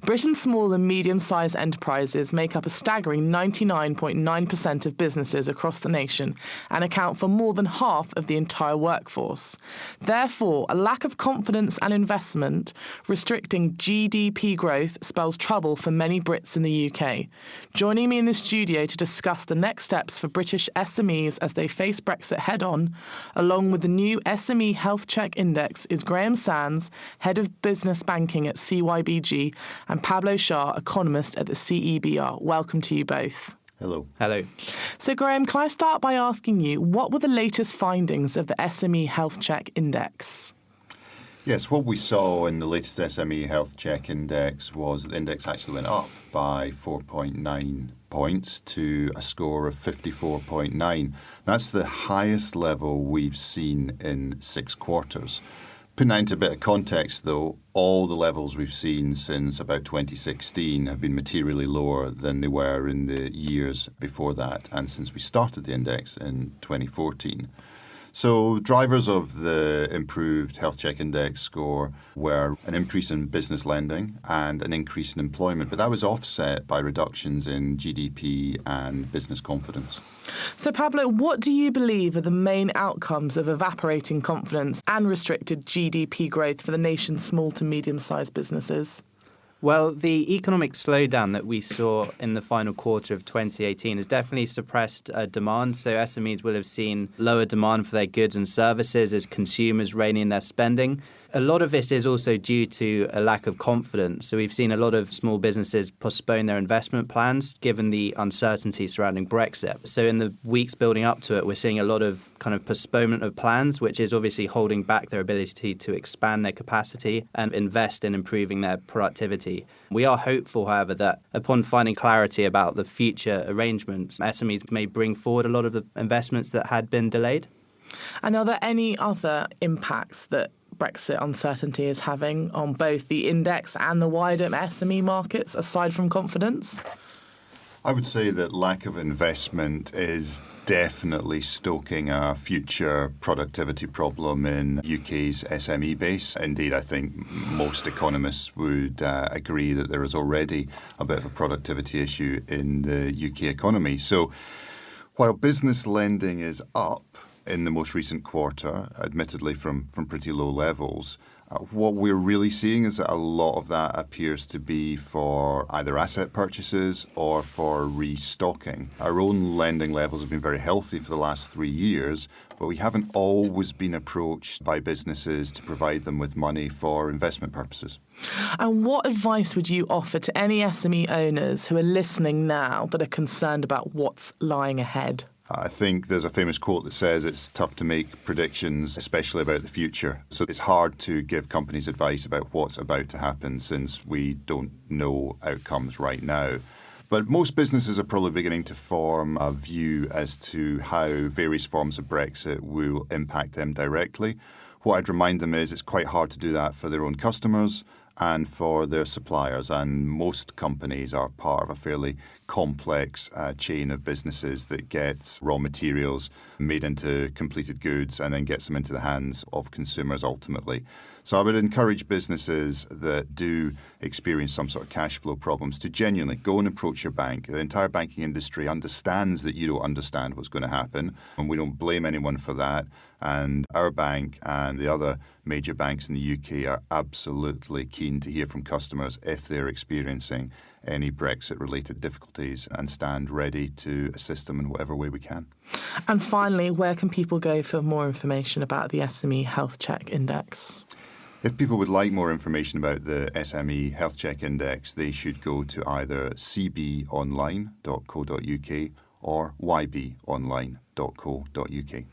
Britain's small and medium-sized enterprises make up a staggering 99.9% of businesses across the nation and account for more than half of the entire workforce. Therefore, a lack of confidence and investment restricting GDP growth spells trouble for many Brits in the UK. Joining me in the studio to discuss the next steps for British SMEs as they face Brexit head-on, along with the new SME Health Check Index, is Graham Sands, Head of Business Banking at CYBG, and Pablo Shah, economist at the CEBR. Welcome to you both. Hello. Hello. So, Graham, can I start by asking you, what were the latest findings of the SME Health Check Index? Yes, what we saw in the latest SME Health Check Index was that the index actually went up by 4.9 points to a score of 54.9. That's the highest level we've seen in 6 quarters. Putting that into a bit of context, though, all the levels we've seen since about 2016 have been materially lower than they were in the years before that and since we started the index in 2014. So drivers of the improved Health Check Index score were an increase in business lending and an increase in employment, but that was offset by reductions in GDP and business confidence. So, Pablo, what do you believe are the main outcomes of evaporating confidence and restricted GDP growth for the nation's small to medium-sized businesses? Well, the economic slowdown that we saw in the final quarter of 2018 has definitely suppressed demand. So SMEs will have seen lower demand for their goods and services as consumers rein in their spending. A lot of this is also due to a lack of confidence. So we've seen a lot of small businesses postpone their investment plans given the uncertainty surrounding Brexit. So in the weeks building up to it, we're seeing a lot of kind of postponement of plans, which is obviously holding back their ability to expand their capacity and invest in improving their productivity. We are hopeful, however, that upon finding clarity about the future arrangements, SMEs may bring forward a lot of the investments that had been delayed. And are there any other impacts that Brexit uncertainty is having on both the index and the wider SME markets, aside from confidence? I would say that lack of investment is definitely stoking a future productivity problem in UK's SME base. Indeed, I think most economists would agree that there is already a bit of a productivity issue in the UK economy. So while business lending is up in the most recent quarter, admittedly from pretty low levels, what we're really seeing is that a lot of that appears to be for either asset purchases or for restocking. Our own lending levels have been very healthy for the last 3 years, but we haven't always been approached by businesses to provide them with money for investment purposes. And what advice would you offer to any SME owners who are listening now that are concerned about what's lying ahead? I think there's a famous quote that says it's tough to make predictions, especially about the future. So it's hard to give companies advice about what's about to happen since we don't know outcomes right now. But most businesses are probably beginning to form a view as to how various forms of Brexit will impact them directly. What I'd remind them is it's quite hard to do that for their own customers and for their suppliers. And most companies are part of a fairly complex chain of businesses that gets raw materials made into completed goods and then gets them into the hands of consumers ultimately. So I would encourage businesses that do experience some sort of cash flow problems to genuinely go and approach your bank. The entire banking industry understands that you don't understand what's going to happen, and we don't blame anyone for that. And our bank and the other major banks in the UK are absolutely keen to hear from customers if they're experiencing any Brexit-related difficulties and stand ready to assist them in whatever way we can. And finally, where can people go for more information about the SME Health Check Index? If people would like more information about the SME Health Check Index, they should go to either cbonline.co.uk or ybonline.co.uk.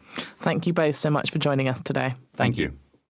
Thank you both so much for joining us today. Thank you.